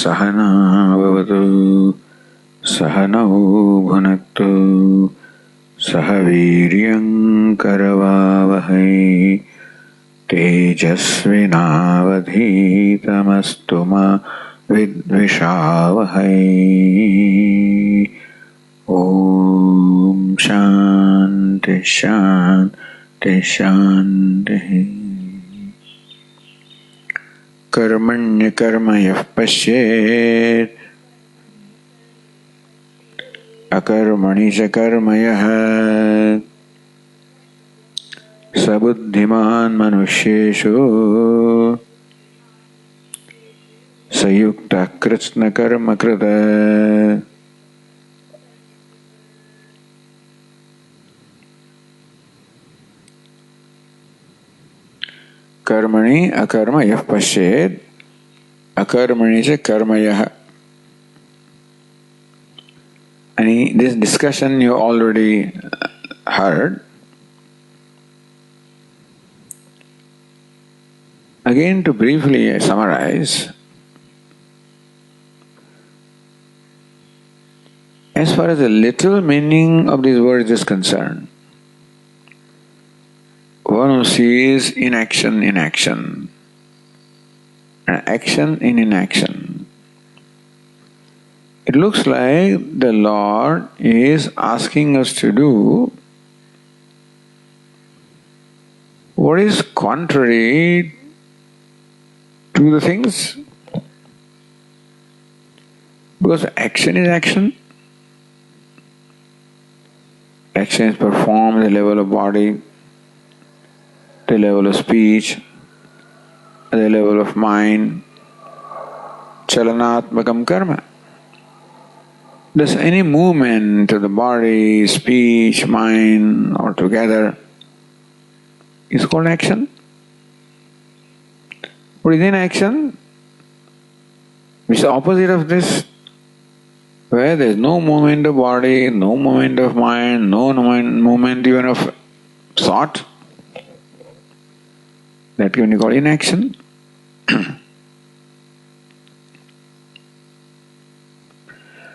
सहना भवतु सहनौ भुनक्तु सह वीर्यं करवावहै तेजस्विनावधीतमस्तु मा विद्विषावहै। ओम शांति शांति शांति। कर्मण्य कर्म यः पश्येत् अकर्मणि च कर्म यः स बुद्धिमान् मनुष्येषु स युक्तः कृत्स्न कर्म कृत। कर्मणि अकर्म यः पश्येत् अकर्मणि च कर्म यः। And this discussion you already heard. Again, to briefly summarize, as far as the literal meaning of these words is concerned, one who sees inaction in action, and action in inaction, it looks like the Lord is asking us to do what is contrary to the things. Because action is action. Action is performed at the level of body, the level of speech, at the level of mind. Chalanatmakam karma. Thus any movement of the body, speech, mind, or together is called action. Within action, which is the opposite of this, where there is no movement of body, no movement of mind, no movement even of thought, that can be called inaction.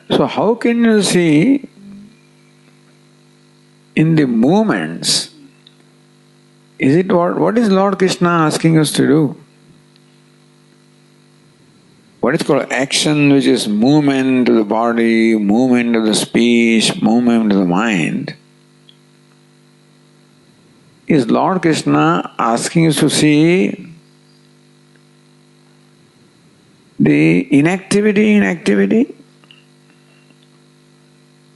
So how can you see in the movements, what is Lord Krishna asking us to do? What is called action, which is movement of the body, movement of the speech, movement of the mind, is Lord Krishna asking us to see the inactivity in activity?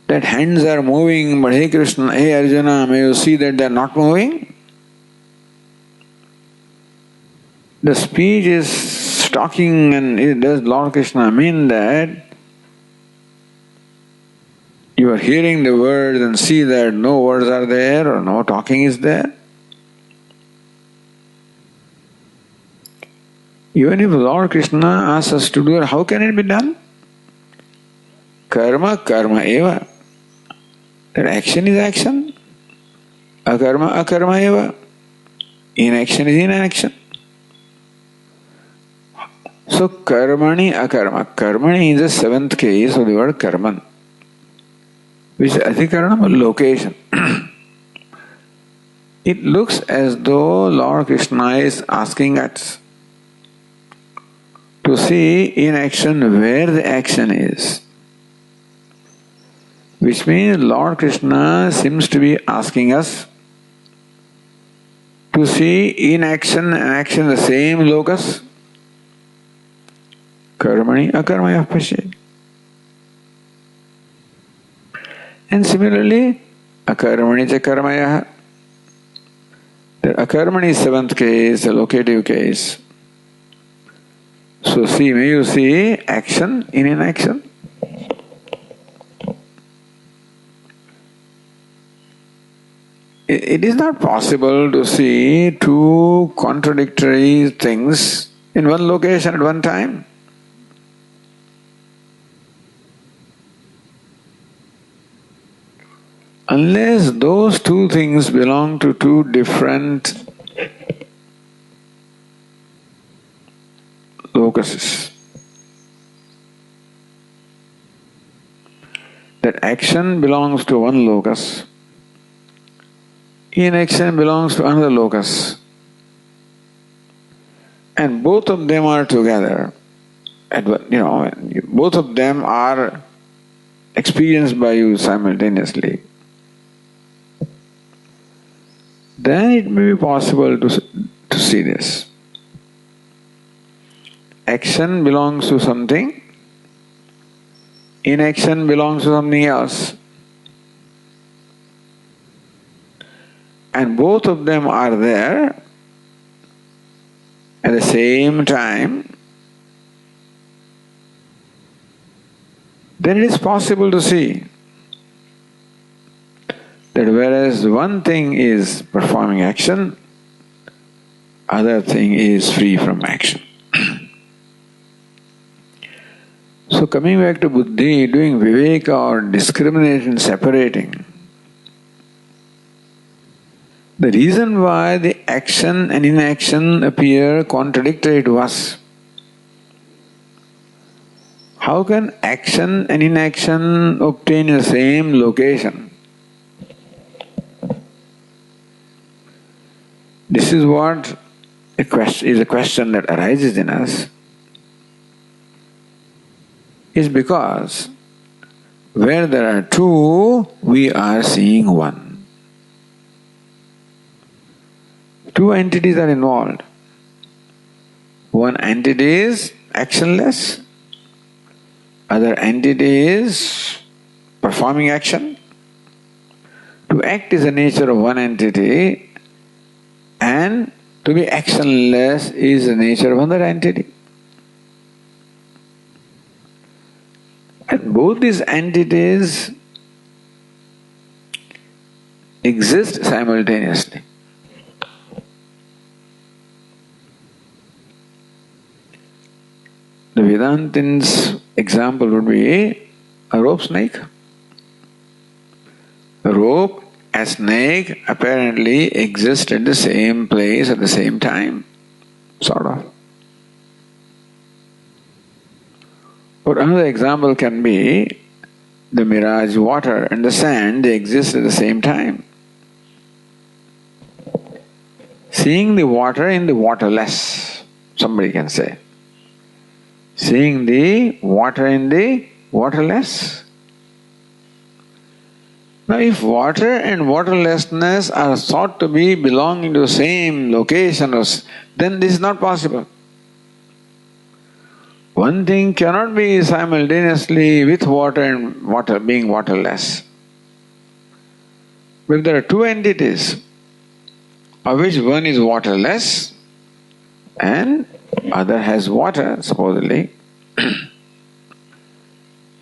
That hands are moving, but hey Krishna, hey Arjuna, may you see that they are not moving? The speech is talking, and does Lord Krishna mean that you are hearing the words and see that no words are there or no talking is there? Even if Lord Krishna asks us to do it, how can it be done? Karma, karma eva. That action is action. Akarma, akarma eva. Inaction is inaction. So karmani, akarma. Karmani is the seventh case of the word karman, which is adhikaranam, location. It looks as though Lord Krishna is asking us to see in action where the action is. Which means Lord Krishna seems to be asking us to see in action and action the same locus. Karmani akarmaya pashyet. And similarly, akarmani cha karmaya. The akarmani is seventh case, the locative case. So may you see action in inaction. It is not possible to see two contradictory things in one location at one time. Unless those two things belong to two different locuses. that action belongs to one locus, inaction belongs to another locus, and both of them are together. Both of them are experienced by you simultaneously. Then it may be possible to see this. Action belongs to something, inaction belongs to something else. And both of them are there at the same time. Then it is possible to see that whereas one thing is performing action, other thing is free from action. So coming back to buddhi, doing viveka or discrimination, separating, the reason why the action and inaction appear contradictory to us. How can action and inaction obtain in the same location? This is what is a question that arises in us, is because where there are two, we are seeing one. Two entities are involved. One entity is actionless, other entity is performing action. To act is the nature of one entity, and to be actionless is the nature of another entity. And both these entities exist simultaneously. The Vedantins' example would be a rope snake. A rope, a snake apparently exist at the same place at the same time, sort of. Or another example can be the mirage water and the sand, they exist at the same time. Seeing the water in the waterless, somebody can say. Seeing the water in the waterless. Now if water and waterlessness are thought to be belonging to the same location, then this is not possible. One thing cannot be simultaneously with water and water being waterless. But if there are two entities, of which one is waterless and other has water, supposedly,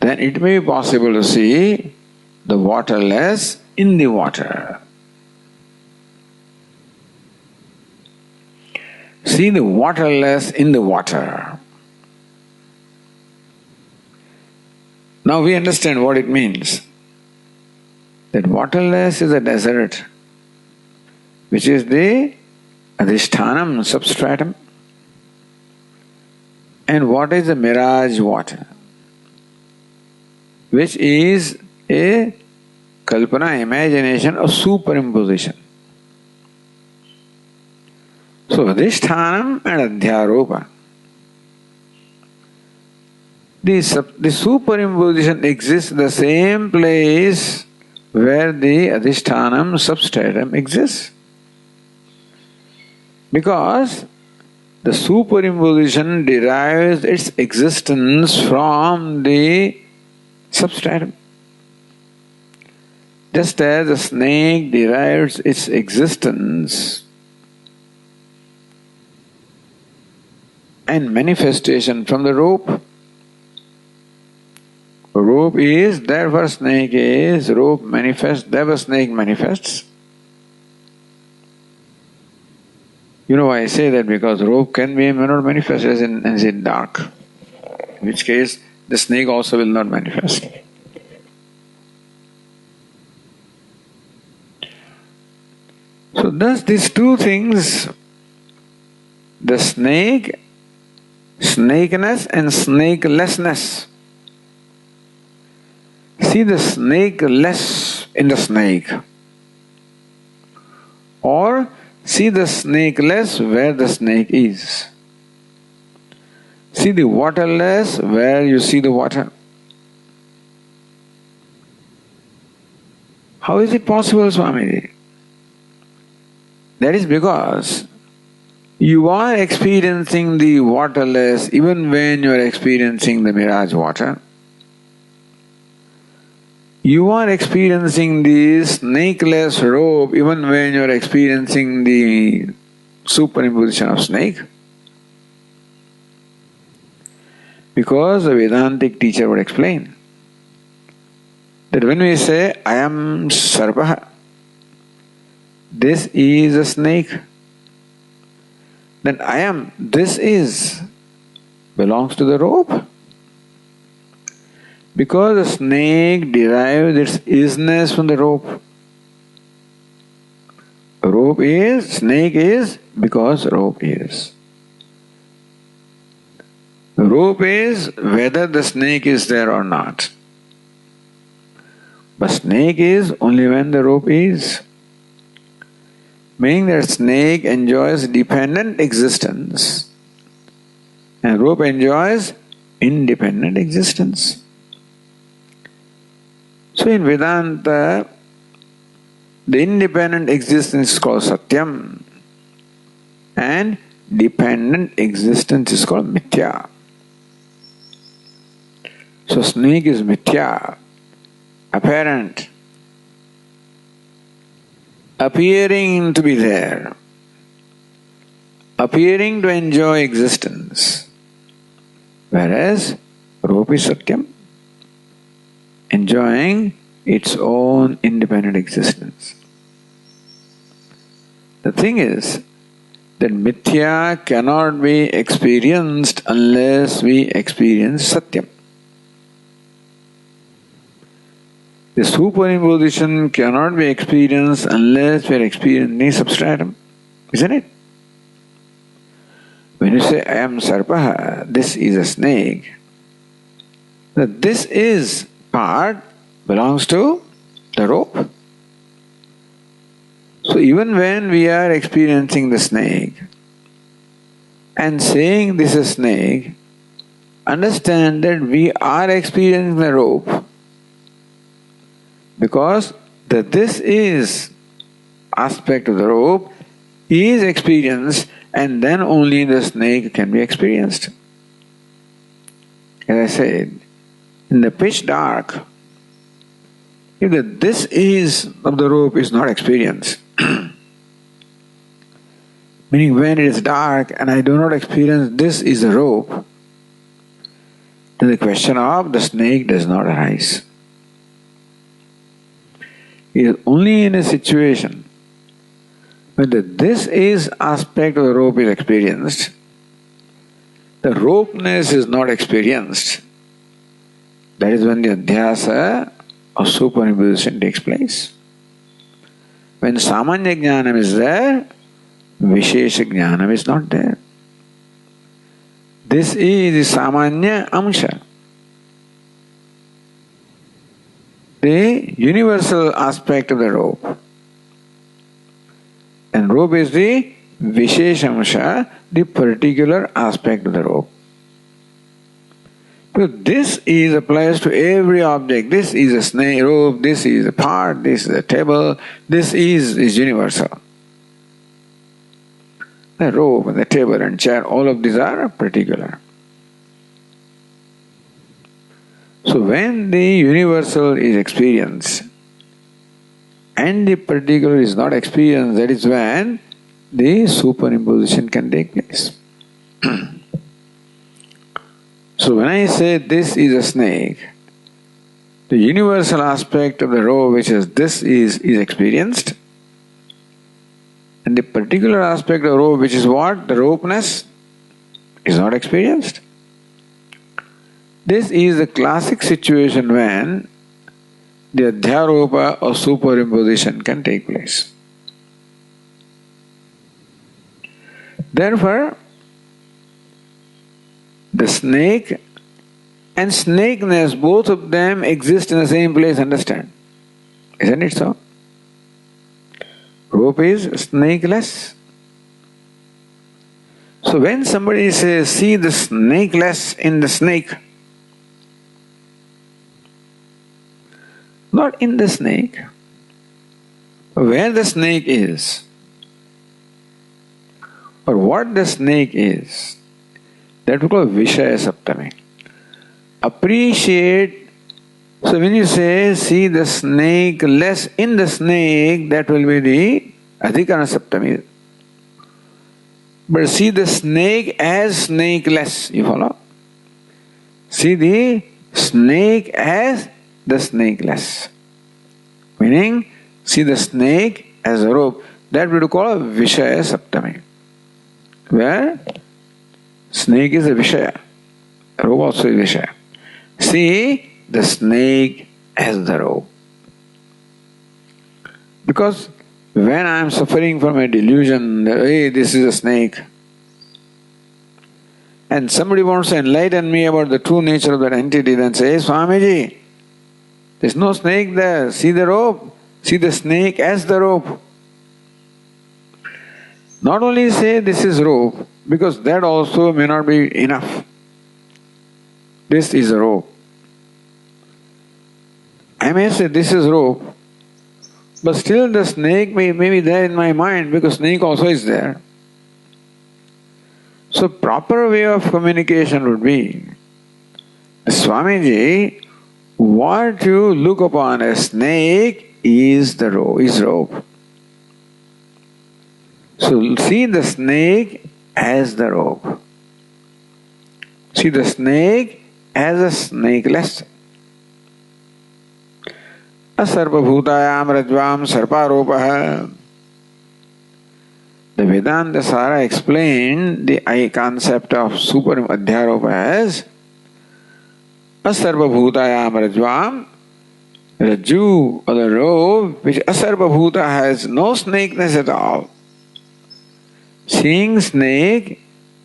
then it may be possible to see the waterless in the water. See the waterless in the water. Now we understand what it means. That waterless is a desert, which is the adhishthanam, substratum. And what is the mirage water? Which is a kalpana, imagination of superimposition. So adhishthanam and adhyaropa. The superimposition exists in the same place where the adhishthanam, substratum exists. Because the superimposition derives its existence from the substratum. Just as a snake derives its existence and manifestation from the rope. Rope is, therefore snake is, rope manifests, therefore snake manifests. You know why I say that? Because rope may not manifest as in dark. In which case, the snake also will not manifest. So thus these two things, the snake, snakeness and snakelessness, See the snake less in the snake, or see the snake less where the snake is. See the water less where you see the water. How is it possible, Swamiji? That is because you are experiencing the waterless even when you are experiencing the mirage water. You are experiencing the snakeless rope even when you are experiencing the superimposition of snake. Because the Vedantic teacher would explain that when we say, I am Sarpaha, this is a snake, then I am, this is, belongs to the rope. Because the snake derives its isness from the rope. Rope is, snake is, because rope is. Rope is whether the snake is there or not. But snake is only when the rope is. Meaning that snake enjoys dependent existence and rope enjoys independent existence. So in Vedanta, the independent existence is called Satyam and dependent existence is called Mithya. So snake is Mithya, apparent, appearing to be there, appearing to enjoy existence, whereas rope is Satyam, enjoying its own independent existence. The thing is that Mithya cannot be experienced unless we experience Satyam. The superimposition cannot be experienced unless we are experiencing substratum, isn't it? When you say, I am Sarpaha, this is a snake, that this is part belongs to the rope. So even when we are experiencing the snake and saying this is a snake, understand that we are experiencing the rope because the this is aspect of the rope is experienced and then only the snake can be experienced. As I said, in the pitch dark, if the this is of the rope is not experienced, meaning when it is dark and I do not experience this is the rope, then the question of the snake does not arise. It is only in a situation when the this is aspect of the rope is experienced, the ropeness is not experienced. That is when the adhyasa or superimposition takes place. When samanya jnanam is there, vishesha jnanam is not there. This is the samanya amsha, the universal aspect of the rope. And rope is the vishesha amsha, the particular aspect of the rope. So this is applies to every object. This is a snake rope, this is a part, this is a table, this is universal. The rope and the table and chair, all of these are particular. So when the universal is experienced and the particular is not experienced, that is when the superimposition can take place. So when I say this is a snake, the universal aspect of the rope which is this is experienced, and the particular aspect of the rope which is what? The ropeness is not experienced. This is the classic situation when the adhyaropa or superimposition can take place. Therefore, the snake and snakeness, both of them exist in the same place, understand? Isn't it so? Rope is snakeless. So when somebody says, see the snakeless in the snake, not in the snake, where the snake is, or what the snake is, that we call Vishaya Saptami. Appreciate. So when you say, see the snake less in the snake, that will be the Adhikana Saptami. But see the snake as snakeless, you follow? See the snake as the snakeless. Meaning, see the snake as a rope. That we would call a Vishaya Saptami. Where snake is a Vishaya. Rope also is Vishaya. See the snake as the rope. Because when I am suffering from a delusion that, hey, this is a snake, and somebody wants to enlighten me about the true nature of that entity, then say, Swamiji, there's no snake there. See the rope. See the snake as the rope. Not only say this is rope, because that also may not be enough. This is a rope. I may say this is rope, but still the snake may be there in my mind because snake also is there. So proper way of communication would be, Swamiji, what you look upon as snake is the rope, is rope. So see the snake as the rope. See the snake as a snakeless. Asarvabhutayam rajvam sarparopaha. The Vedanta Sara explained the concept of super adhyaropa as Asarvabhutayam rajvam, rajju or the rope, which Asarvabhuta has no snakeness at all. Seeing snake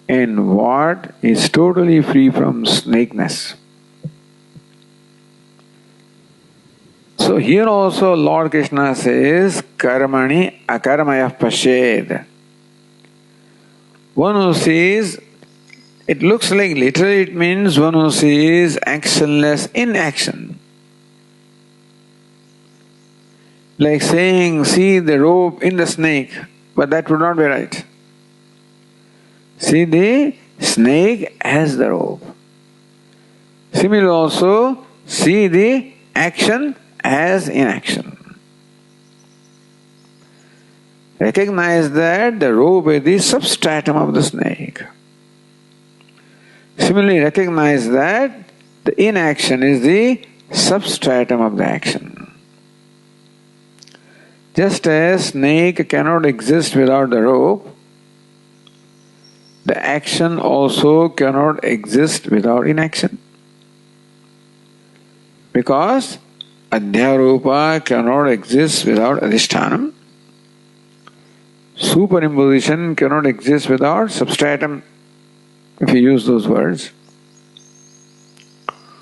in what is totally free from snakeness. So here also Lord Krishna says, Karmani akarmayah pashed. One who sees, it looks like literally it means one who sees actionless inaction. Like saying, see the rope in the snake, but that would not be right. See the snake as the rope. Similarly also, see the action as inaction. Recognize that the rope is the substratum of the snake. Similarly, recognize that the inaction is the substratum of the action. Just as snake cannot exist without the rope, the action also cannot exist without inaction. Because adhyaropa cannot exist without adhishtanam. Superimposition cannot exist without substratum, if you use those words.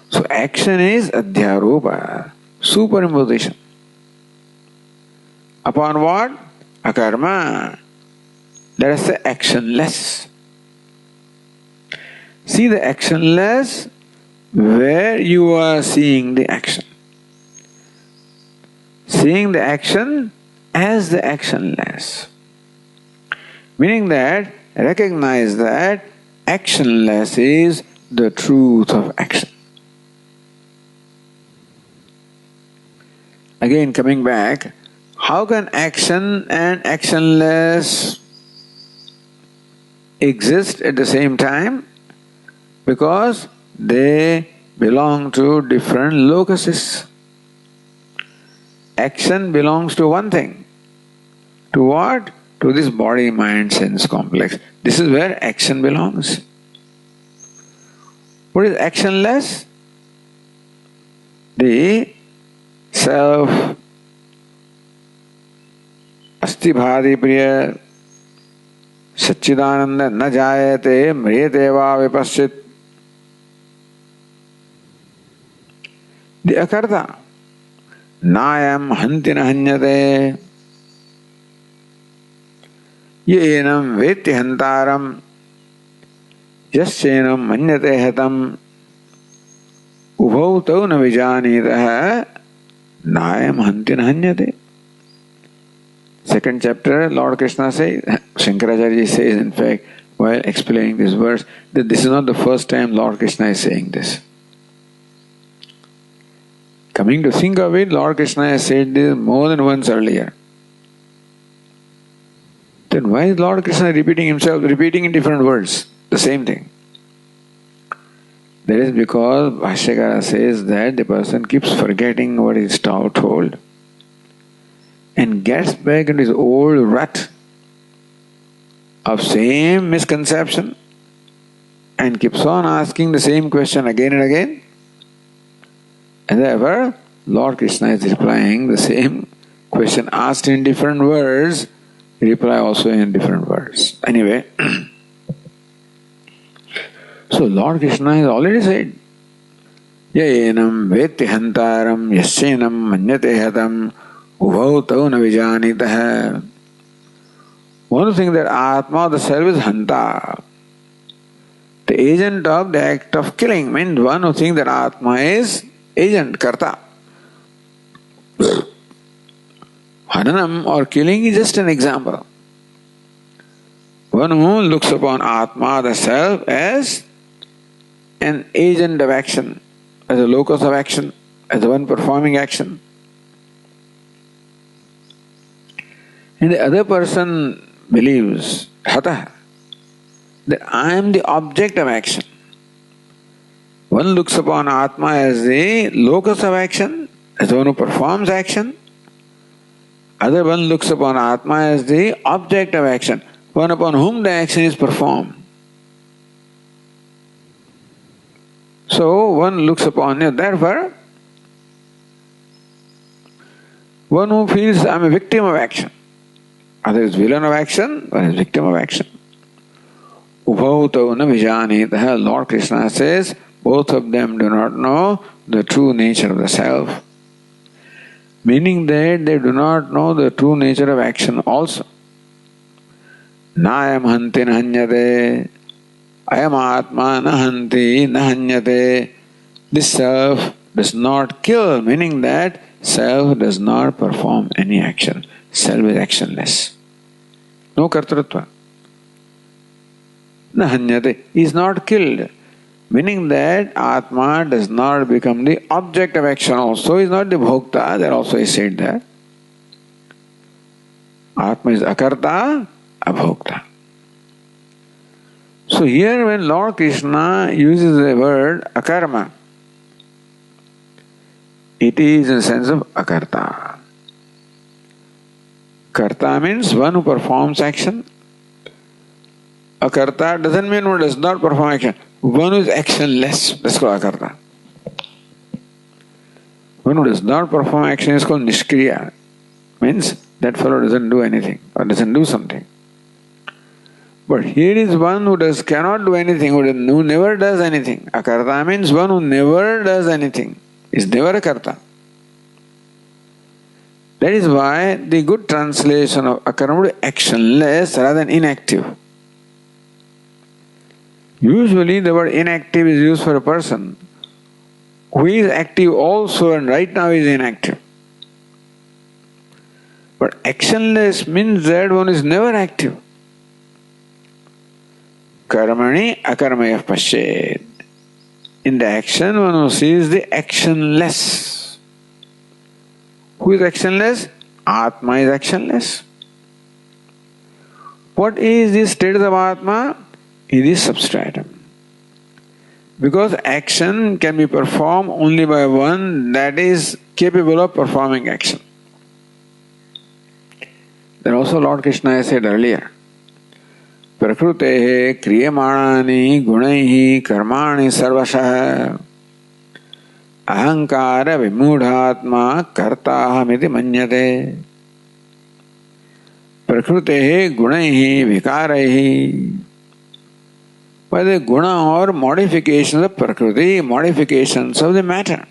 So action is adhyaropa, superimposition. Upon what? Akarma. Let us say actionless. See the actionless where you are seeing the action. Seeing the action as the actionless. Meaning that, recognize that actionless is the truth of action. Again, coming back, how can action and actionless exist at the same time? Because they belong to different locuses. Action belongs to one thing. To what? To this body, mind, sense complex. This is where action belongs. What is actionless? The self, asti bhadi priya, Satchidananda na jayate mriyate va vipaschit. the akarta. Nayam hanti na hanyate. Yenam veti hantaram. Yaschenam manyate hatam. Ubhau tau na vijanitaha. Nayam hanti na hanyate. Second chapter, Lord Krishna says, Shankaracharya says, in fact, while explaining this verse, that this is not the first time Lord Krishna is saying this. Coming to think of it, Lord Krishna has said this more than once earlier. Then why is Lord Krishna repeating himself, repeating in different words, the same thing? That is because Bhashyakara says that the person keeps forgetting what is told and gets back into his old rut of same misconception and keeps on asking the same question again and again. And therefore, Lord Krishna is replying the same question asked in different words, reply also in different words. Anyway, so Lord Krishna has already said, Yayenam veti hantaram yasyenam manyate hatam ubhau tau na vijanitaha. One thing that Atma, the self, is hanta. The agent of the act of killing means one who thinks that Atma is agent, karta. Haranam or killing is just an example. One who looks upon Atma, the self, as an agent of action, as a locus of action, as the one performing action. And the other person believes, hata, that I am the object of action. One looks upon Atma as the locus of action, as the one who performs action. Other one looks upon Atma as the object of action, one upon whom the action is performed. So one looks upon it. Therefore, one who feels I am a victim of action. Other is villain of action, one is victim of action. Ubhau tau na vijanitaha. Lord Krishna says, both of them do not know the true nature of the self. Meaning that they do not know the true nature of action also. Nayam hanti na hanyate. Ayam atma na hanti na hanyate. This self does not kill, meaning that self does not perform any action. Self is actionless. No kartrutva. Na hanyate is not killed, meaning that Atma does not become the object of action also, is not the bhokta, that also is said there. Atma is akarta, abhokta. So here when Lord Krishna uses the word akarma, it is in the sense of akarta. Karta means one who performs action. Akarta doesn't mean one who does not perform action. One who is actionless, that's called akarta. One who does not perform action is called nishkriya. Means that fellow doesn't do anything or doesn't do something. But here is one who cannot do anything, who never does anything. Akarta means one who never does anything, is never a karta. That is why the good translation of akarma would be actionless rather than inactive. Usually the word inactive is used for a person who is active also and right now is inactive. But actionless means that one is never active. Karmani akarmayah pashed. In the action, one who sees the actionless. Who is actionless? Atma is actionless. What is the status of Atma? It is substratum. Because action can be performed only by one that is capable of performing action. Then also Lord Krishna has said earlier, Prakrutehe kriyamanani gunaihi karmani sarvashah ahankara vimudhatma kartahamiti manyate. Prakrutehe gunaihi vikaraihi. By the guna or modifications of Prakriti, modifications of the matter.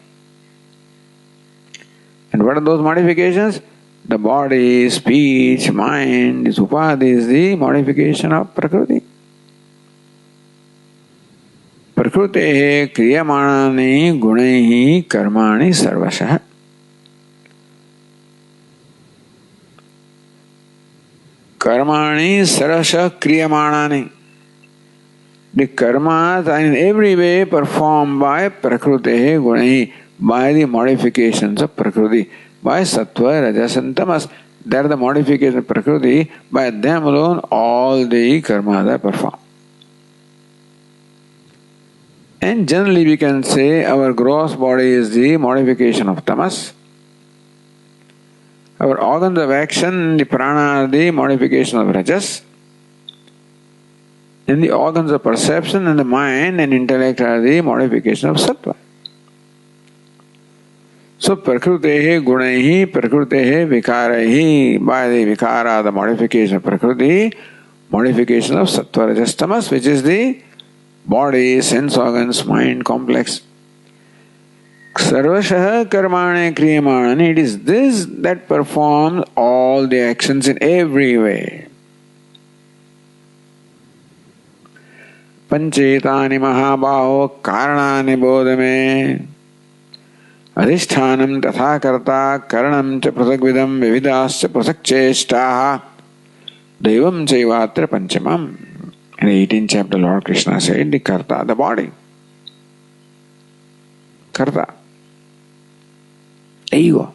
And what are those modifications? The body, speech, mind, this upadhi is the modification of prakriti. Prakrute kriyamanani gunehi karmani sarvashah. Karmani sarvashah kriyamanani. The karmas are in every way performed by prakrute gunehi, by the modifications of prakriti, by sattva, rajas and tamas. They are the modifications of prakriti. By them alone all the karmas are performed. And generally we can say our gross body is the modification of tamas. Our organs of action, the prana, are the modification of rajas. And the organs of perception and the mind and intellect are the modification of sattva. So prakrutehe gunehi, prakrutehe vikarehi, by the vikara, the modification of prakriti, modification of sattva, rajas, tamas, which is the body, sense organs, mind complex. Sarvashah karmane kriyamanani, it is this that performs all the actions in every way. Panchetani mahabaho karanani bodhame adhishthanam tatha karta karanam cha prasagvidam vividascha prasakcheshtaha devam chaivatra panchamam. In the 18th chapter, Lord Krishna said, the karta, the body. Karta. Ego.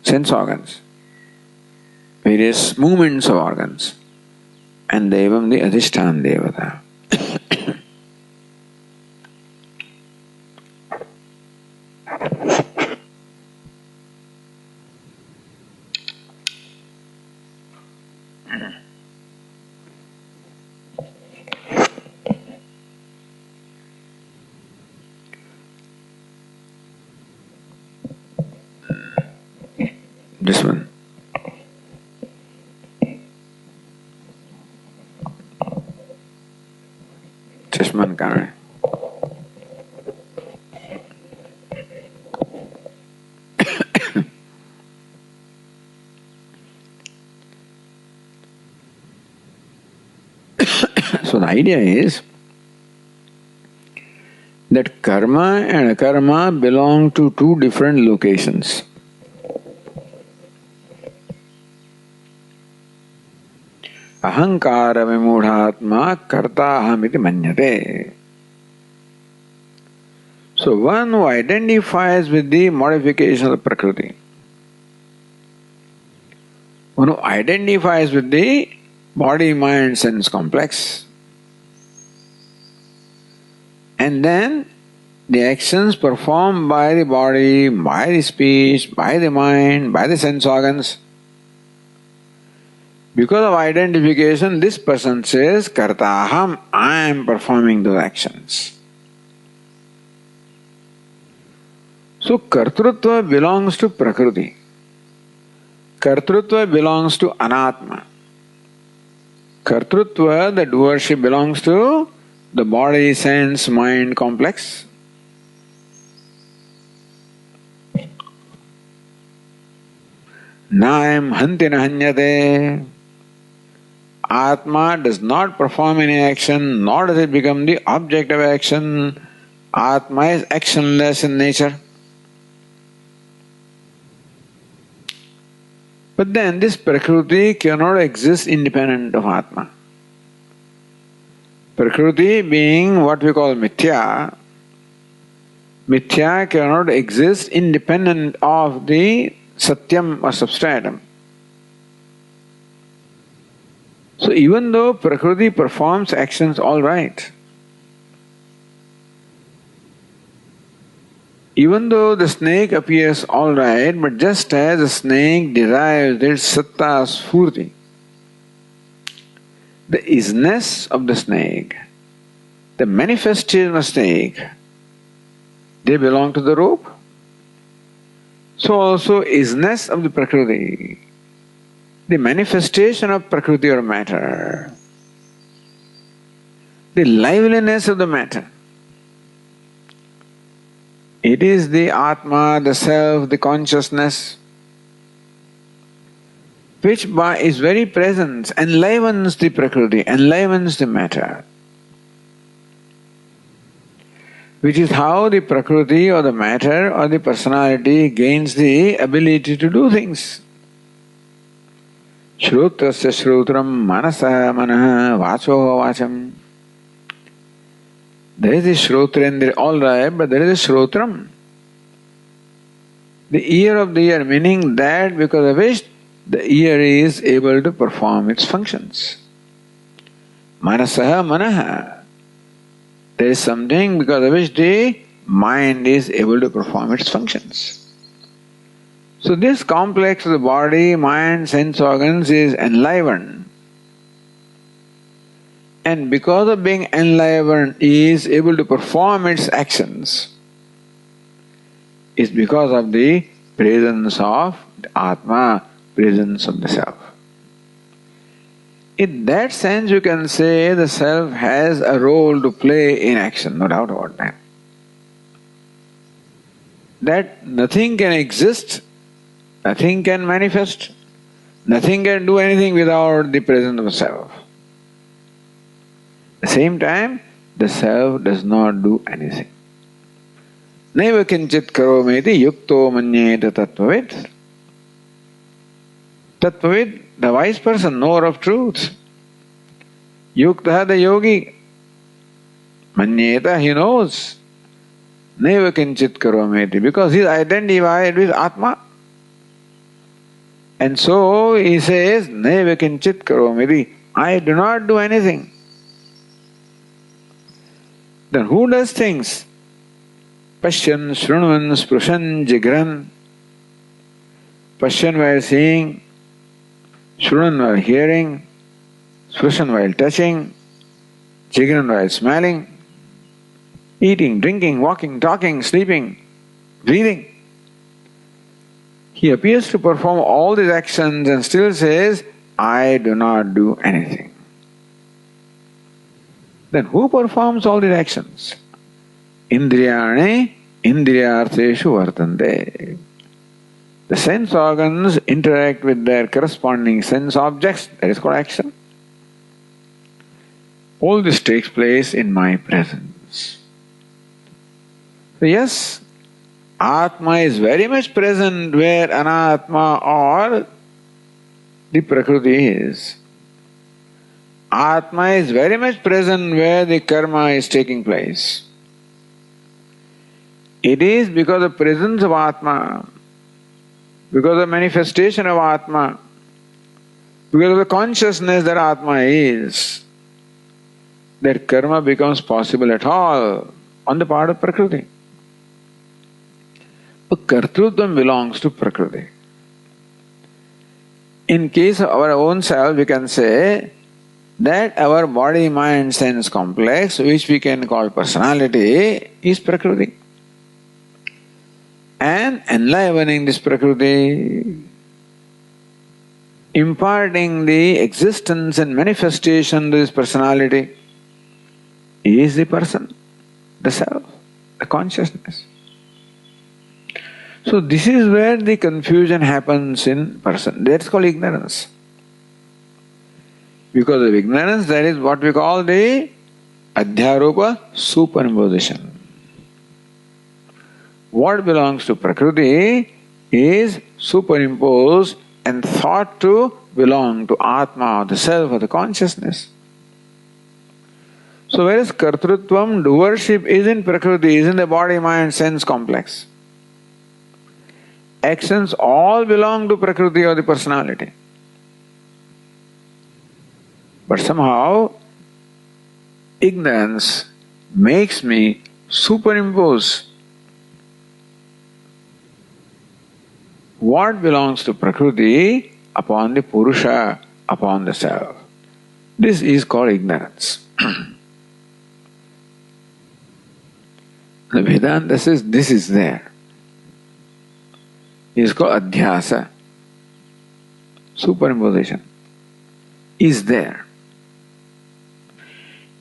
Sense organs. Various movements of organs. And Devam, the Adhishthan Devata. This one. Chashman Kare. So the idea is that karma and akarma belong to two different locations. Ahankara vimudhatma kartahamiti manyate. So one who identifies with the modification of the prakriti, one who identifies with the body, mind, sense complex, and then the actions performed by the body, by the speech, by the mind, by the sense organs. Because of identification, this person says, Kartaham, I am performing those actions. So, Kartrutva belongs to Prakriti. Kartrutva belongs to Anatma. Kartrutva, the doership, belongs to the body, sense, mind complex. Naim hanti nahanyate. Atma does not perform any action, nor does it become the object of action. Atma is actionless in nature. But then this Prakriti cannot exist independent of Atma. Prakriti being what we call Mithya, Mithya cannot exist independent of the Satyam or substratum. So even though Prakriti performs actions all right, even though the snake appears all right, but just as the snake derives its satta sphurti, the isness of the snake, the manifestation of snake, they belong to the rope. So also isness of the Prakriti, the manifestation of Prakriti or matter, the liveliness of the matter, It is the Atma, the self, the consciousness, which by its very presence enlivens the Prakriti, enlivens the matter. Which is how the Prakriti or the matter or the personality gains the ability to do things. Shrutrasya shrutram manasa manaha vacho vacham. There is a Shrotrendra, all right, but there is a Shrotram. The ear of the ear, meaning that because of which the ear is able to perform its functions. Manasaha manaha. There is something because of which the mind is able to perform its functions. So this complex of the body, mind, sense organs is enlivened. And because of being enlivened, is able to perform its actions. Is because of the presence of the Atma, presence of the Self. In that sense, you can say the Self has a role to play in action, no doubt about that. That nothing can exist, nothing can manifest, nothing can do anything without the presence of the Self. At the same time, the Self does not do anything. Naiva kinchit karometi yukto manyeta tattvavid. Tattvavid, the wise person, knower of truth. Yukta, the yogi. Manyeta, he knows. Naiva kinchit karometi, because he is identified with Atma. And so he says, Naiva kinchit karometi, I do not do anything. Then who does things? Pashyan, Shrunvan, Sprushan, Jigran. Pashyan while seeing, Shrunvan while hearing, Sprushan while touching, Jigran while smelling, eating, drinking, walking, talking, sleeping, breathing. He appears to perform all these actions and still says, I do not do anything. Then who performs all these actions? Indriyani indriyartheshu vartante. The sense organs interact with their corresponding sense objects, that is called action. All this takes place in my presence. So yes, Atma is very much present where Anatma or the Prakriti is. Atma is very much present where the karma is taking place. It is because of the presence of Atma, because of the manifestation of Atma, because of the consciousness that Atma is, that karma becomes possible at all on the part of Prakriti. But Kartrutvam belongs to Prakriti. In case of our own self, we can say that our body, mind, sense complex, which we can call personality, is Prakriti. And enlivening this Prakriti, imparting the existence and manifestation to this personality, is the person, the self, the consciousness. So this is where the confusion happens in person. That's called ignorance. Because of ignorance, that is what we call the adhyaropa superimposition. What belongs to Prakriti is superimposed and thought to belong to Atma, the self or the consciousness. So whereas Kartrutvam, doership is in Prakriti, is in the body, mind, sense complex. Actions all belong to Prakriti or the personality. But somehow, ignorance makes me superimpose what belongs to Prakriti upon the Purusha, upon the self. This is called ignorance. The Vedanta says this is there. It is called adhyasa. Superimposition is there.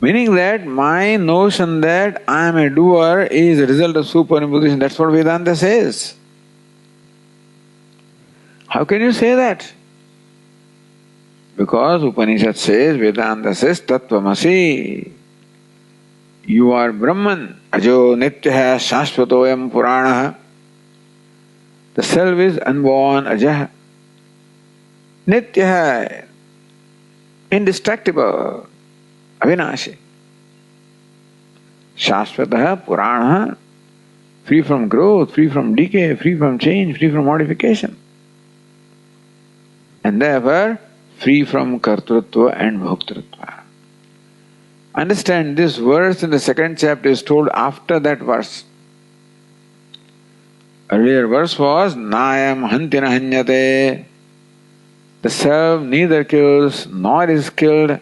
Meaning that my notion that I am a doer is a result of superimposition. That's what Vedanta says. How can you say that? Because Upanishad says, Vedanta says, Tattvamasi. You are Brahman. Ajo nityaha shashvatoyam puranaha. The self is unborn, ajaha. Nityaha, indestructible, avinashi. Shashvataha puranaha, free from growth, free from decay, free from change, free from modification. And therefore, free from kartrutva and bhoktrutva. Understand, this verse in the second chapter is told after that verse. Earlier verse was, Nayam hantina hanyate. The self neither kills nor is killed.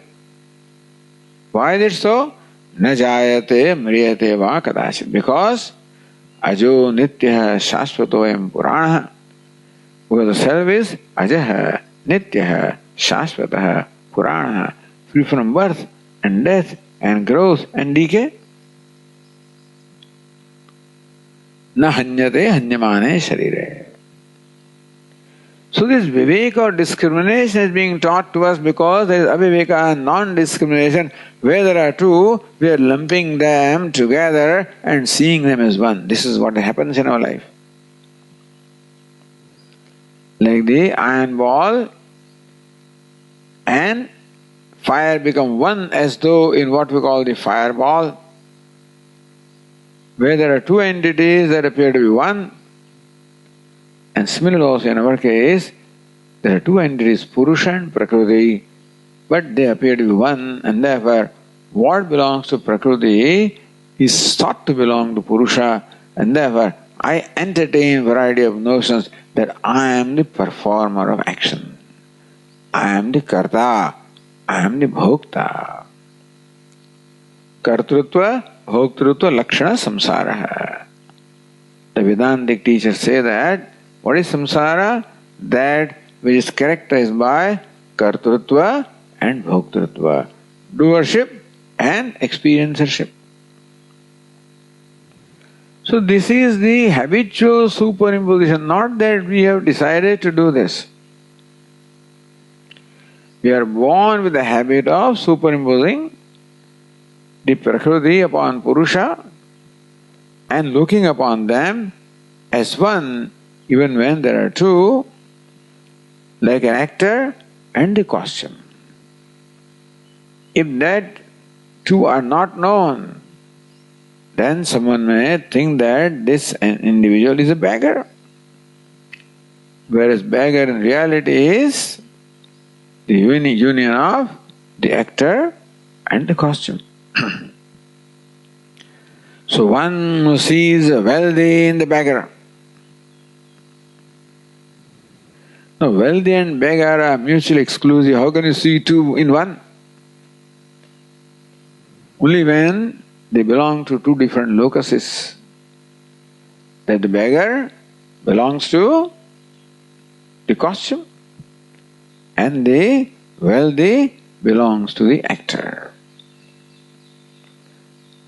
Why is it so? Na jayate mriyate va kadashit. Because ajo nityaha shashvatoyam puranaha. Because the self is ajaha, nityaha, shashvataha, puranaha. Free from birth and death and growth and decay. Na hanyate hanyamane sharire. So this viveka or discrimination is being taught to us because there is aviveka and non-discrimination. Where there are two, we are lumping them together and seeing them as one. This is what happens in our life. Like the iron ball and fire become one, as though in what we call the fireball. Where there are two entities that appear to be one. And similarly also in our case, there are two entities, Purusha and Prakriti, but they appear to be one, and therefore what belongs to Prakriti is thought to belong to Purusha, and therefore I entertain variety of notions that I am the performer of action. I am the Karta, I am the Bhokta. Kartrutva, Bhoktrutva, Lakshana, Samsara. The Vedantic teachers say that what is samsara? That which is characterized by kartrutva and bhoktrutva, doership and experiencership. So this is the habitual superimposition, not that we have decided to do this. We are born with the habit of superimposing the Prakriti upon Purusha and looking upon them as one, even when there are two, like an actor and the costume. If that two are not known, then someone may think that this individual is a beggar. Whereas beggar in reality is the union of the actor and the costume. So one who sees a wealthy in the beggar. No, wealthy and beggar are mutually exclusive. How can you see two in one? Only when they belong to two different locuses. That the beggar belongs to the costume and the wealthy belongs to the actor.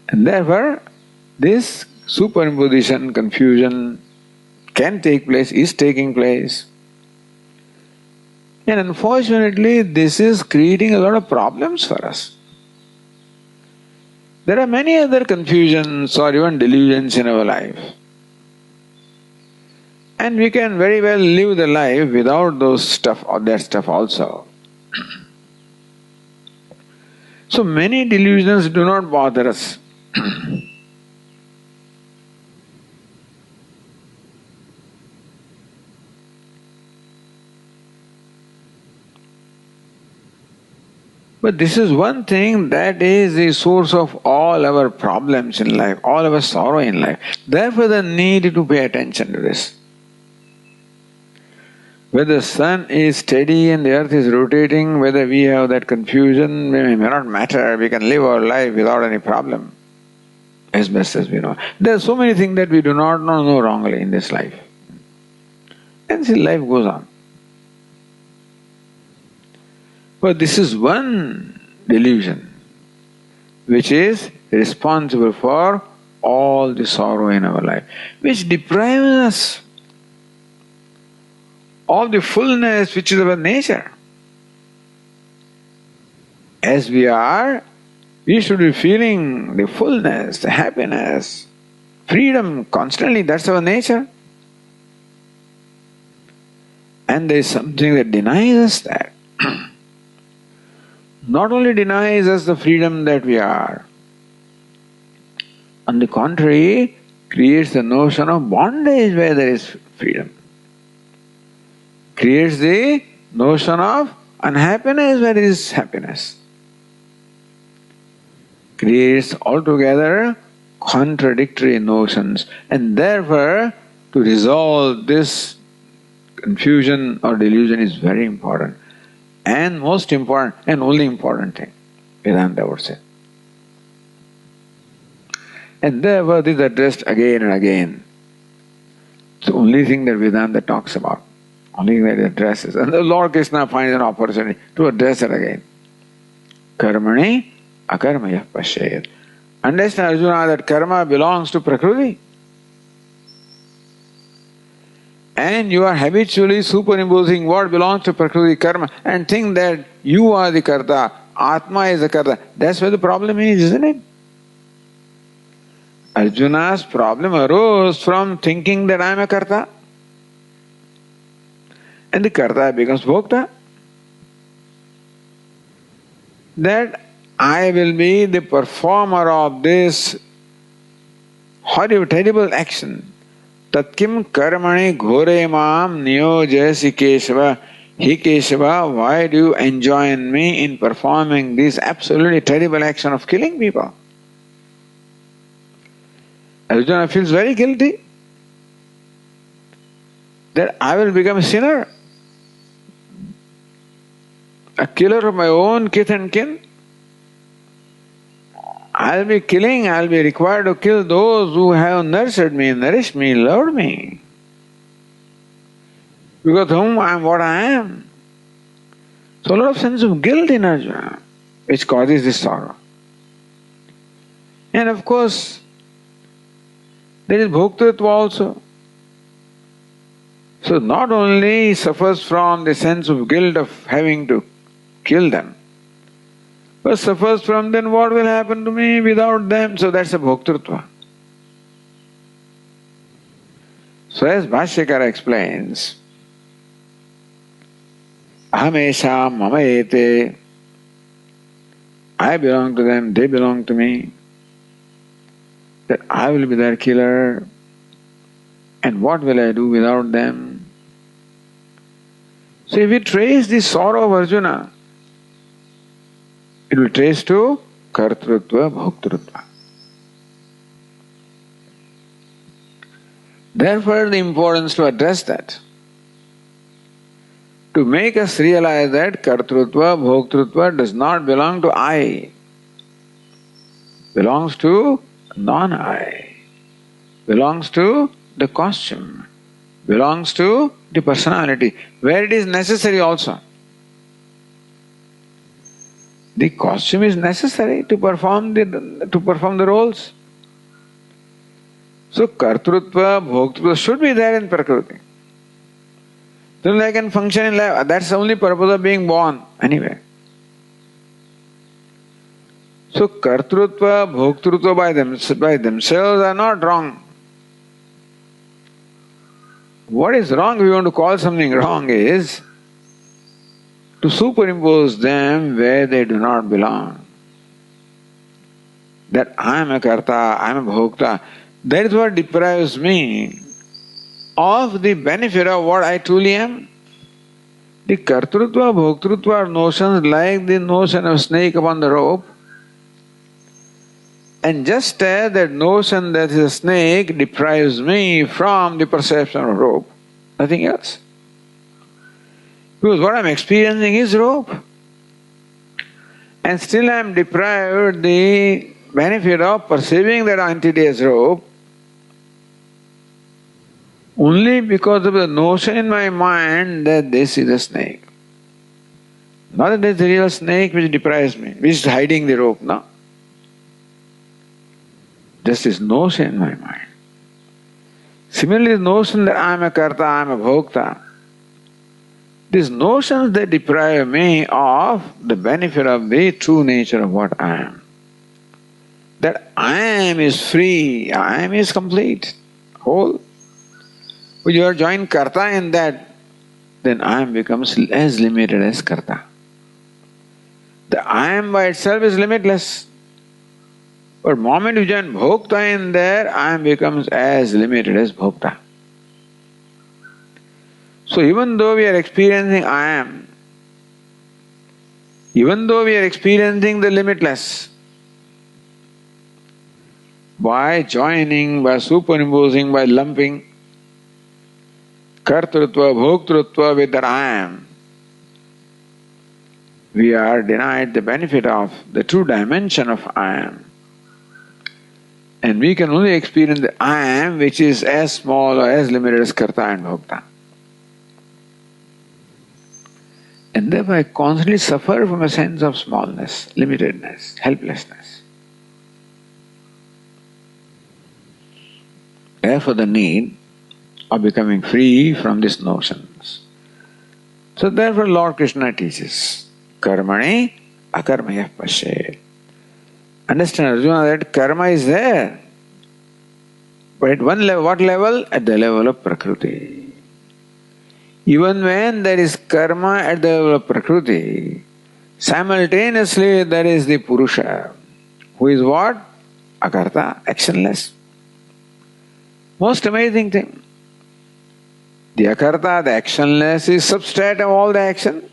And therefore, this superimposition, confusion can take place, is taking place. And unfortunately, this is creating a lot of problems for us. There are many other confusions or even delusions in our life. And we can very well live the life without those stuff or that stuff also. So many delusions do not bother us. But this is one thing that is the source of all our problems in life, all our sorrow in life. Therefore the need to pay attention to this. Whether the sun is steady and the earth is rotating, whether we have that confusion, may not matter. We can live our life without any problem, as best as we know. There are so many things that we do not know wrongly in this life. And still life goes on. But this is one delusion, which is responsible for all the sorrow in our life, which deprives us of the fullness which is our nature. As we are, we should be feeling the fullness, the happiness, freedom constantly. That's our nature. And there is something that denies us that. Not only denies us the freedom that we are, on the contrary, creates the notion of bondage where there is freedom. Creates the notion of unhappiness where there is happiness. Creates altogether contradictory notions, and therefore to resolve this confusion or delusion is very important, and most important and only important thing, Vedanta would say. And therefore this is addressed again and again. It's the only thing that Vedanta talks about, only thing that it addresses. And the Lord Krishna finds an opportunity to address it again. Karmani akarmaya pashyayat. Understand, Arjuna, that karma belongs to Prakriti. And you are habitually superimposing what belongs to Prakriti, karma, and think that you are the karta, Atma is the karta. That's where the problem is, isn't it? Arjuna's problem arose from thinking that I am a karta. And the karta becomes bhokta. That I will be the performer of this horrible, terrible action. Tatkim karmani ghore mam niyojayasi Keshava. He Keshava, why do you enjoin me in performing this absolutely terrible action of killing people? Arjuna feels very guilty that I will become a sinner, a killer of my own kith and kin. I'll be killing, I'll be required to kill those who have nurtured me, nourished me, loved me. Because of whom I am what I am. So a lot of sense of guilt in Arjuna, which causes this sorrow. And of course, there is bhoktritva also. So not only he suffers from the sense of guilt of having to kill them, but suffers from then what will happen to me without them. So that's a bhoktritva. So as Bhashyakara explains, Ahamesham mama ete, I belong to them, they belong to me, that I will be their killer, and what will I do without them? So if we trace the sorrow of Arjuna, it will trace to kartrutva, bhoktritva. Therefore the importance to address that, to make us realize that kartrutva, bhoktritva does not belong to I, belongs to non-I, belongs to the costume, belongs to the personality, where it is necessary also. The costume is necessary to perform the roles. So kartrutva, bhoktritva should be there in Prakriti. Then I can function in life. That's the only purpose of being born anyway. So kartrutva, bhoktritva by themselves are not wrong. What is wrong, if you want to call something wrong, is to superimpose them where they do not belong. That I am a karta, I am a bhokta, that is what deprives me of the benefit of what I truly am. The kartrutva, bhoktritva are notions like the notion of snake upon the rope. And just as that notion that is a snake deprives me from the perception of rope, nothing else. Because what I am experiencing is rope. And still I am deprived the benefit of perceiving that entity as rope only because of the notion in my mind that this is a snake. Not that there is a real snake which deprives me, which is hiding the rope, no. Just this notion in my mind. Similarly, the notion that I am a karta, I am a bhokta, these notions they deprive me of the benefit of the true nature of what I am. That I am is free, I am is complete, whole. When you are joined karta in that, then I am becomes as limited as karta. The I am by itself is limitless. But the moment you join bhokta in there, I am becomes as limited as bhokta. So even though we are experiencing I am, even though we are experiencing the limitless, by joining, by superimposing, by lumping kartrutva, bhoktrutva with that I am, we are denied the benefit of the true dimension of I am. And we can only experience the I am which is as small or as limited as karta and bhokta. And therefore I constantly suffer from a sense of smallness, limitedness, helplessness. Therefore the need of becoming free from these notions. So therefore Lord Krishna teaches, karmani akarmayah pashet. Understand, Arjuna, that karma is there. But at one level, what level? At the level of prakriti. Even when there is karma at the level of prakriti, simultaneously there is the Purusha, who is what? Akarta, actionless. Most amazing thing. The akarta, the actionless, is substrate of all the action.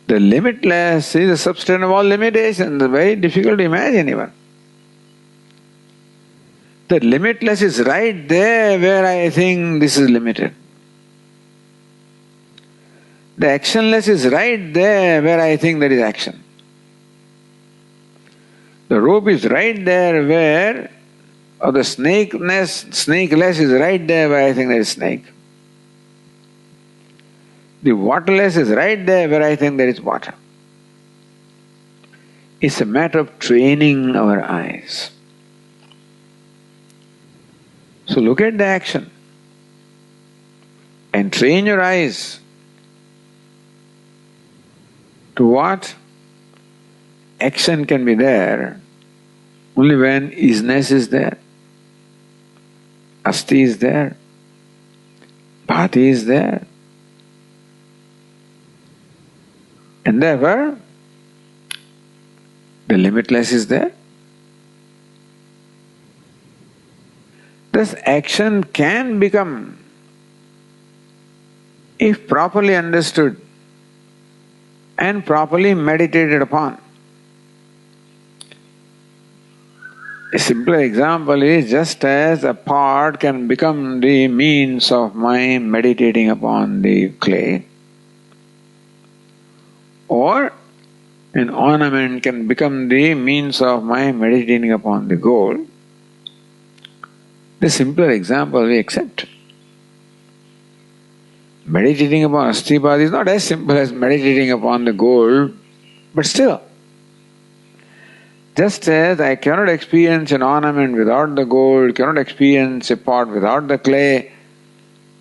The limitless is the substrate of all limitations. Very difficult to imagine even. The limitless is right there where I think this is limited. The actionless is right there where I think there is action. The rope is right there where, or the snakeless is right there where I think there is snake. The waterless is right there where I think there is water. It's a matter of training our eyes. So look at the action and train your eyes to what? Action can be there only when isness is there, asti is there, bhati is there. And therefore, the limitless is there. Thus, action can become, if properly understood and properly meditated upon. A simpler example is just as a pot can become the means of my meditating upon the clay, or an ornament can become the means of my meditating upon the gold. The simpler example we accept. Meditating upon Astipad is not as simple as meditating upon the gold, but still. Just as I cannot experience an ornament without the gold, cannot experience a pot without the clay,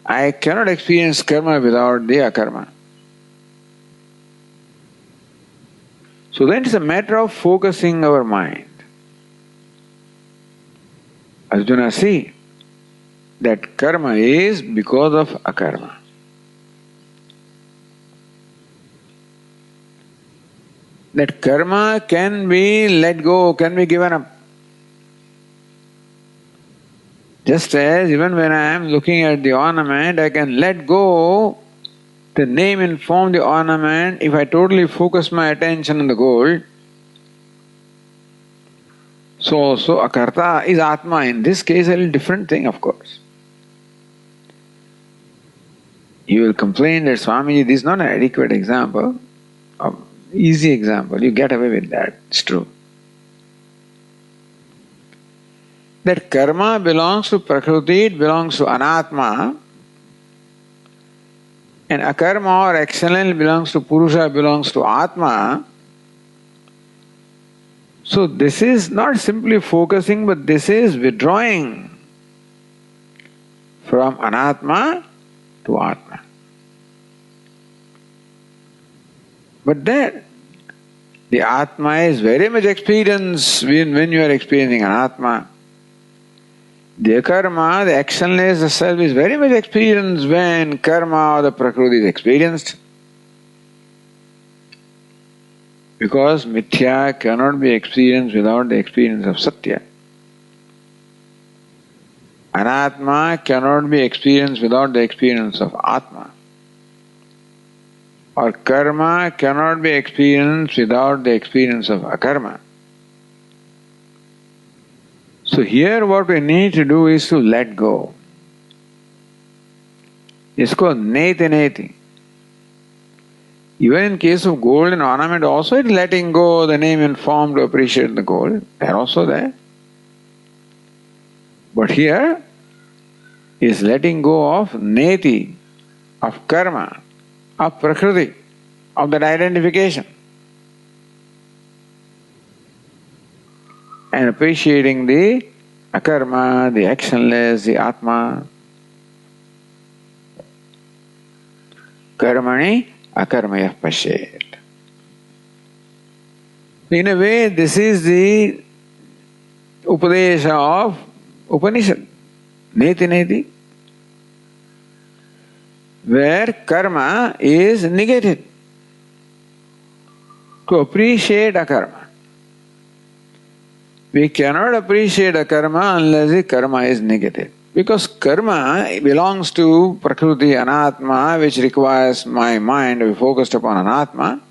I cannot experience karma without the akarma. So then it's a matter of focusing our mind. Arjuna, see that karma is because of akarma. That karma can be let go, can be given up. Just as even when I am looking at the ornament, I can let go the name and form the ornament if I totally focus my attention on the gold. So akarta is Atma. In this case, a little different thing, of course. You will complain that Swamiji, this is not an adequate example, easy example. You get away with that. It's true. That karma belongs to Prakriti, it belongs to Anatma, and akarma or excellence belongs to Purusha, belongs to Atma. So this is not simply focusing, but this is withdrawing from anatma to atma. But then the atma is very much experienced when you are experiencing anatma. The karma, the actionless, the self is very much experienced when karma or the prakriti is experienced. Because mithya cannot be experienced without the experience of satya. Anatma cannot be experienced without the experience of atma. Or karma cannot be experienced without the experience of akarma. So here what we need to do is to let go. It's called neti neti. Even in case of gold and ornament also it's letting go the name and form to appreciate the gold. They are also there. But here is letting go of neti, of karma, of prakriti, of that identification. And appreciating the akarma, the actionless, the atma. Karmani akarmayah pashet. In a way, this is the upadesha of Upanishad, neti neti, where karma is negated. To appreciate akarma. We cannot appreciate a karma unless the karma is negated. Because karma belongs to prakriti, anatma, which requires my mind to be focused upon anatma.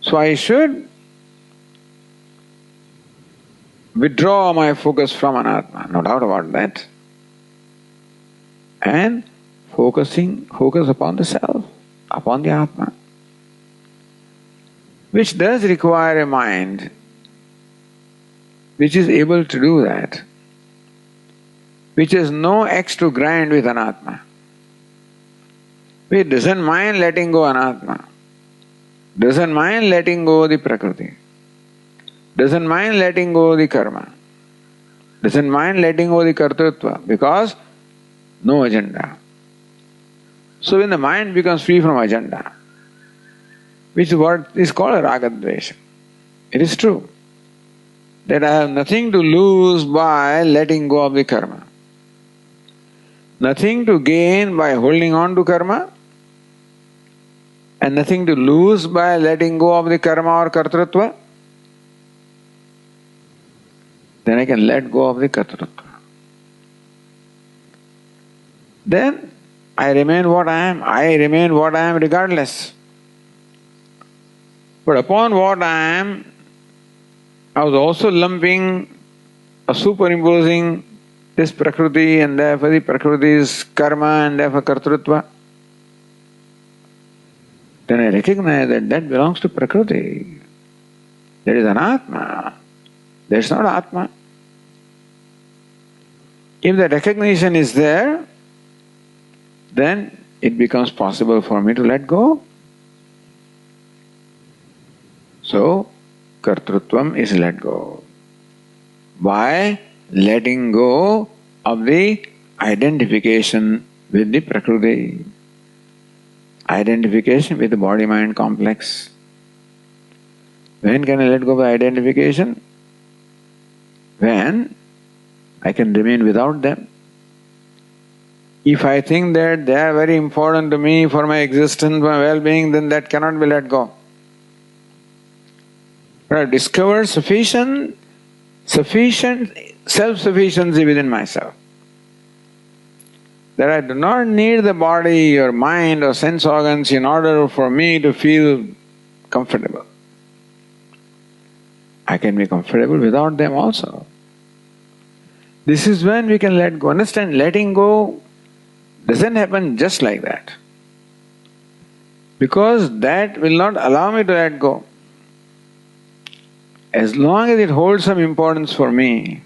So I should withdraw my focus from anatma, no doubt about that. And focus upon the self, upon the atma. Which does require a mind which is able to do that, which has no axe to grind with anatma, which doesn't mind letting go anatma, doesn't mind letting go the prakriti, doesn't mind letting go the karma, doesn't mind letting go the kartrutva, because no agenda. So when the mind becomes free from agenda, which is what is called a ragadvesha, it is true that I have nothing to lose by letting go of the karma, nothing to gain by holding on to karma, and nothing to lose by letting go of the karma or kartrutva, then I can let go of the kartrutva. Then I remain what I am regardless. But upon what I am, I was also lumping or superimposing this prakriti, and therefore the prakriti is karma and therefore kartrutva. Then I recognize that that belongs to prakriti. That is anatma. That is not atma. If the recognition is there, then it becomes possible for me to let go. So, kartrutvam is let go. By letting go of the identification with the prakriti, identification with the body-mind complex. When can I let go of the identification? When I can remain without them. If I think that they are very important to me for my existence, my well-being, then that cannot be let go. But I've discovered sufficient self-sufficiency within myself, that I do not need the body or mind or sense organs in order for me to feel comfortable. I can be comfortable without them also. This is when we can let go. Understand, letting go doesn't happen just like that. Because that will not allow me to let go. As long as it holds some importance for me,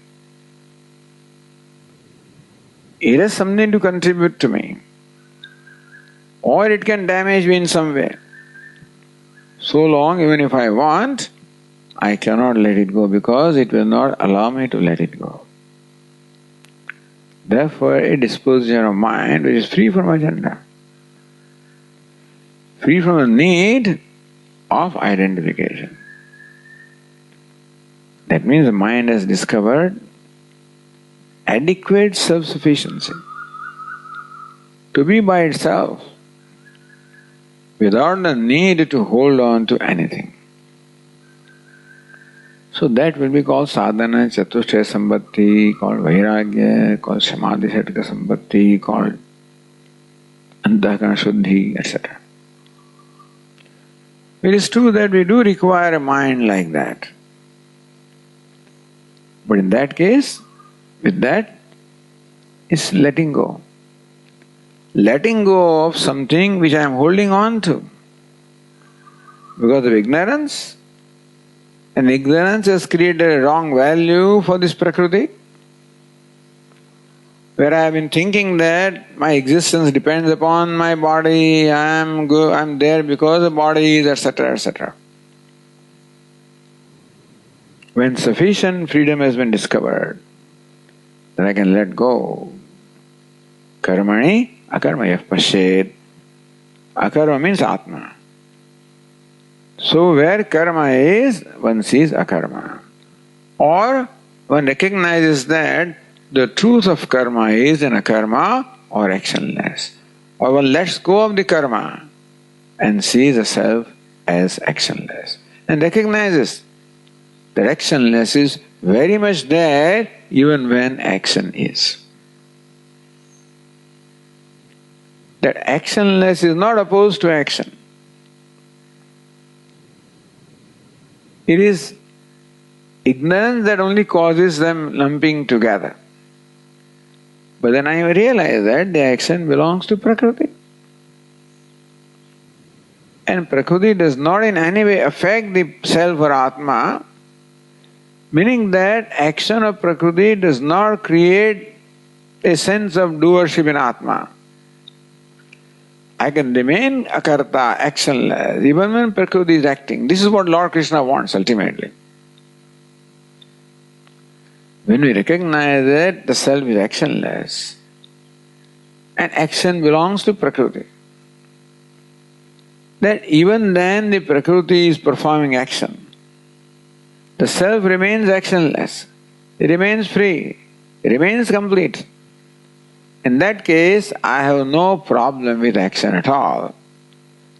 it has something to contribute to me, or it can damage me in some way. So long, even if I want, I cannot let it go because it will not allow me to let it go. Therefore, a disposition of mind which is free from agenda, free from the need of identification. That means the mind has discovered adequate self-sufficiency to be by itself without the need to hold on to anything. So that will be called sadhana, chatushtaya sambatti, called vairagya, called samadhi satika sambatti, called antahkarana shuddhi, etc. It is true that we do require a mind like that. But in that case, with that, is letting go. Letting go of something which I am holding on to because of ignorance. And ignorance has created a wrong value for this Prakriti, where I have been thinking that my existence depends upon my body, I am there because the body is, etc., etc. When sufficient freedom has been discovered, then I can let go. Karmani akarmayah pashet. Akarma means Atma. So where karma is, one sees akarma. Or one recognizes that the truth of karma is an akarma or actionless. Or one lets go of the karma and sees the self as actionless. And recognizes that actionless is very much there even when action is. That actionless is not opposed to action. It is ignorance that only causes them lumping together. But then I realize that the action belongs to Prakriti. And Prakriti does not in any way affect the self or Atma, meaning that action of Prakriti does not create a sense of doership in Atma. I can remain akarta, actionless, even when Prakriti is acting. This is what Lord Krishna wants ultimately. When we recognize that the self is actionless and action belongs to Prakriti, that even then the Prakriti is performing action. The self remains actionless, it remains free, it remains complete. In that case, I have no problem with action at all,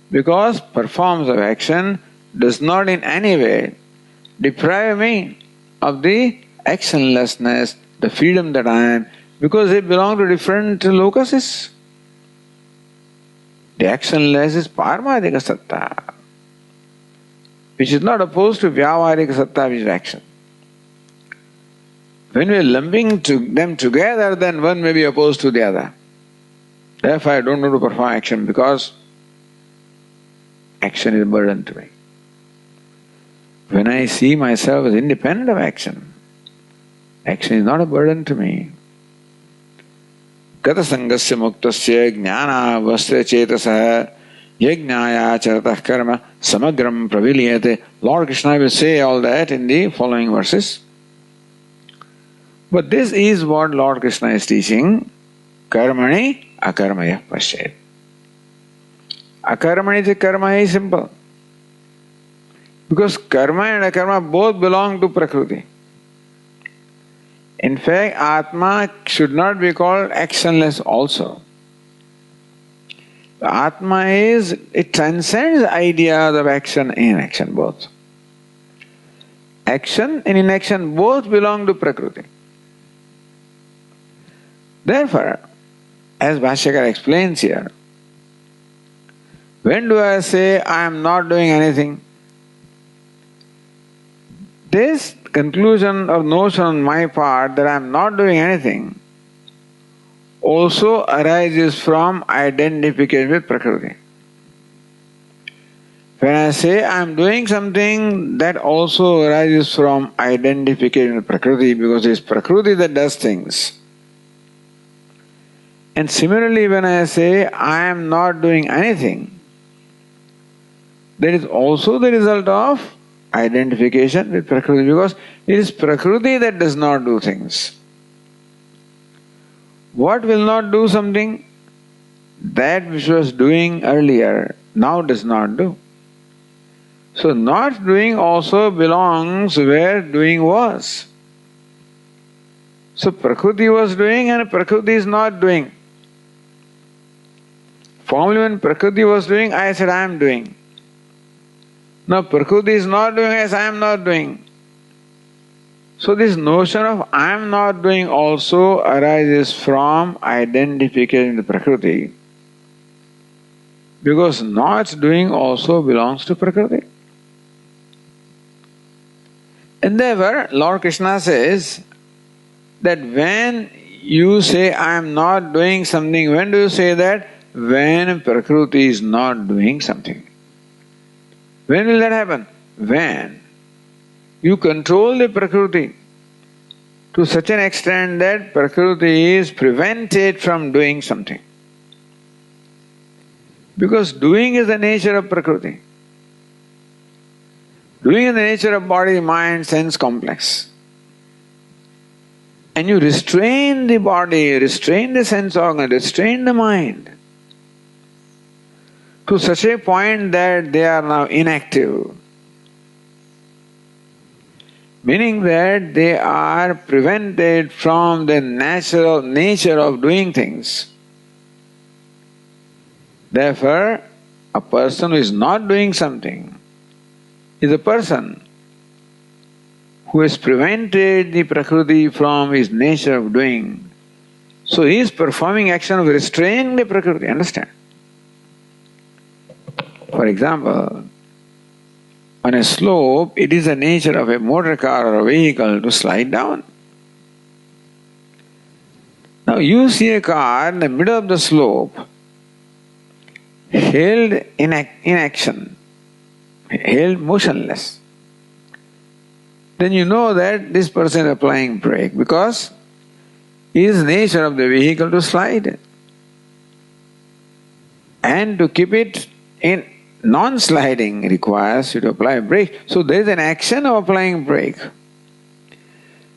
because performance of action does not in any way deprive me of the actionlessness, the freedom that I am, because they belong to different locuses. The actionless is Paramadika Satta, which is not opposed to Vyavarika Satta, which is action. When we are lumping them together, then one may be opposed to the other. Therefore, I don't want to perform action because action is a burden to me. When I see myself as independent of action, action is not a burden to me. Gata sangasya muktasya jnana vasya chetasaha yajnaya charatah karma samagram praviliyate. Lord Krishna will say all that in the following verses. But this is what Lord Krishna is teaching. Karmani akarmayah pashet. Akarmani to karma is simple. Because karma and akarma both belong to Prakriti. In fact, Atma should not be called actionless also. Atma it transcends ideas of action and inaction both. Action and inaction both belong to Prakriti. Therefore, as Bhashyakara explains here, when do I say I am not doing anything? This conclusion or notion on my part that I am not doing anything also arises from identification with Prakriti. When I say I am doing something, that also arises from identification with Prakriti, because it is Prakriti that does things. And similarly, when I say I am not doing anything, that is also the result of identification with Prakriti, because it is Prakriti that does not do things. What will not do something? That which was doing earlier now does not do. So not doing also belongs where doing was. So Prakriti was doing and Prakriti is not doing. Formerly when Prakriti was doing, I said I am doing. Now Prakriti is not doing, I say I am not doing. So this notion of I am not doing also arises from identification with Prakriti. Because not doing also belongs to Prakriti. And therefore, Lord Krishna says that when you say I am not doing something, when do you say that? When Prakriti is not doing something. When will that happen? When you control the Prakriti to such an extent that Prakriti is prevented from doing something. Because doing is the nature of Prakriti. Doing is the nature of body, mind, sense complex. And you restrain the body, restrain the sense organ, restrain the mind to such a point that they are now inactive. Meaning that they are prevented from the natural nature of doing things. Therefore, a person who is not doing something is a person who has prevented the Prakriti from his nature of doing. So he is performing action of restraining the Prakriti, understand? For example, on a slope, it is the nature of a motor car or a vehicle to slide down. Now you see a car in the middle of the slope, held in action, held motionless. Then you know that this person is applying brake because it is nature of the vehicle to slide. And to keep it in non-sliding requires you to apply brake. So there is an action of applying brake.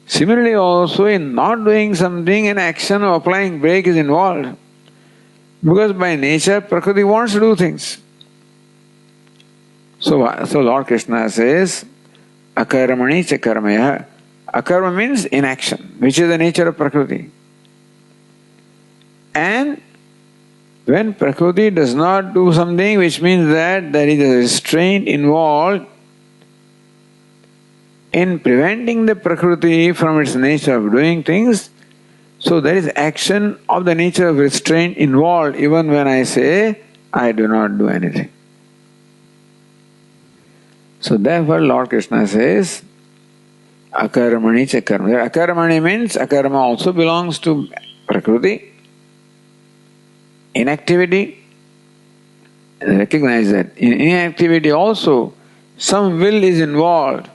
Similarly also in not doing something, an action of applying brake is involved. Because by nature Prakriti wants to do things. So Lord Krishna says, akarmani cha karmaya. Akarma means inaction, which is the nature of Prakriti. And when Prakriti does not do something, which means that there is a restraint involved in preventing the Prakriti from its nature of doing things, so there is action of the nature of restraint involved even when I say, I do not do anything. So therefore Lord Krishna says, akarmani cha karma. Akarmani means akarma also belongs to Prakriti. Inactivity, recognize that. In inactivity also, some will is involved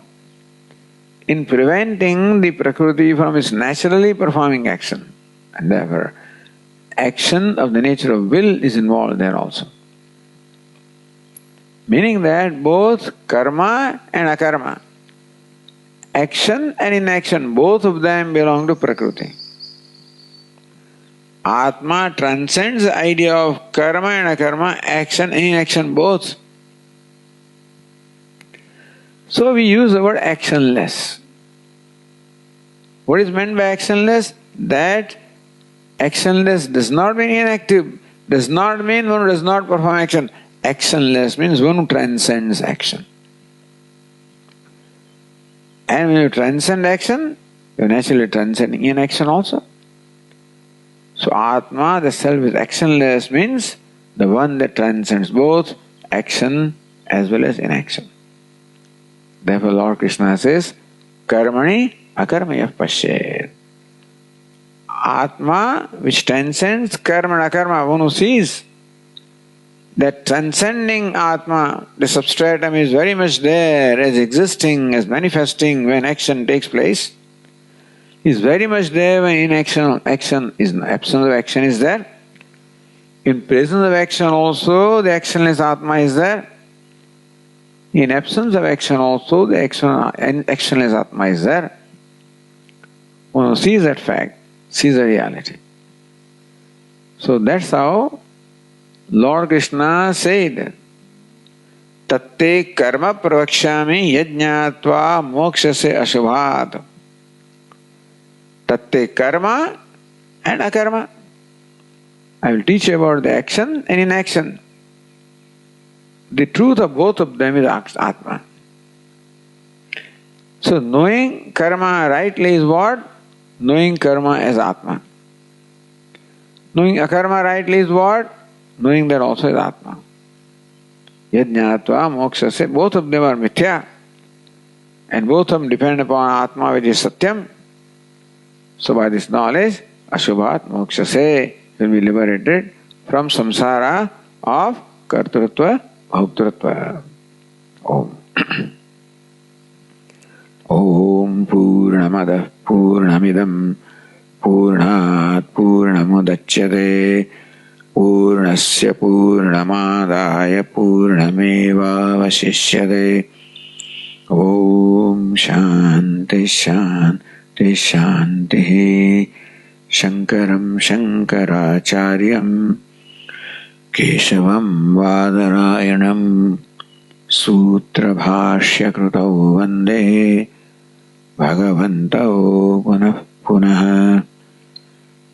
in preventing the Prakriti from its naturally performing action. And therefore, action of the nature of will is involved there also. Meaning that both karma and akarma, action and inaction, both of them belong to Prakriti. Atma transcends the idea of karma and akarma, action and inaction both. So we use the word actionless. What is meant by actionless? That actionless does not mean inactive, does not mean one who does not perform action. Actionless means one who transcends action. And when you transcend action, you are naturally transcending inaction also. So Atma, the self, is actionless means the one that transcends both action as well as inaction. Therefore Lord Krishna says, karmani akarmayah pashyet. Atma, which transcends karma and akarma, one who sees that transcending Atma, the substratum is very much there as existing, as manifesting when action takes place, is very much there when inaction, absence of action is there. In presence of action also, the actionless Atma is there. In absence of action also, the actionless Atma is there. One who sees that fact, sees the reality. So that's how Lord Krishna said, Tatte karma pravakshami yajñātva mokshase ashubhat. Tatte karma and akarma. I will teach you about the action and inaction. The truth of both of them is Atma. So knowing karma rightly is what? Knowing karma as Atma. Knowing akarma rightly is what? Knowing that also is Atma. Yajñātva mokshase, both of them are mithya. And both of them depend upon Atma, which is Satyam. So by this knowledge, Ashubhat mokshase will be liberated from samsara of kartrutva, bhoktrutva. Om. Om Purnamada Purnamidam Purnat Purnamudachyate Purnasya Purnamadaya Purnameva Vasishyate. Om Shanti Shanti Shanti. Shankaram Shankaracharyam Keshavam Vadarayanam Sutra Bhashya Krutau Vande Bhagavantau Punah Punah.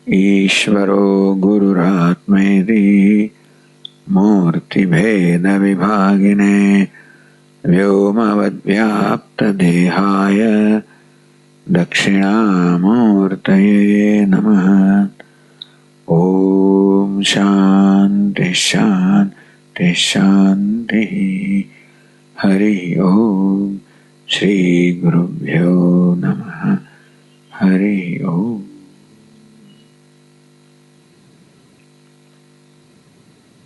Ishvaro Gururatmeti Murti Bheda Vibhagine Vyomavadvyapta Dehaya Dakshinamurtaye Namaha. Om Shanti Shanti Shanti. Hari Om. Shri Gurubhyo Namaha. Hari Om.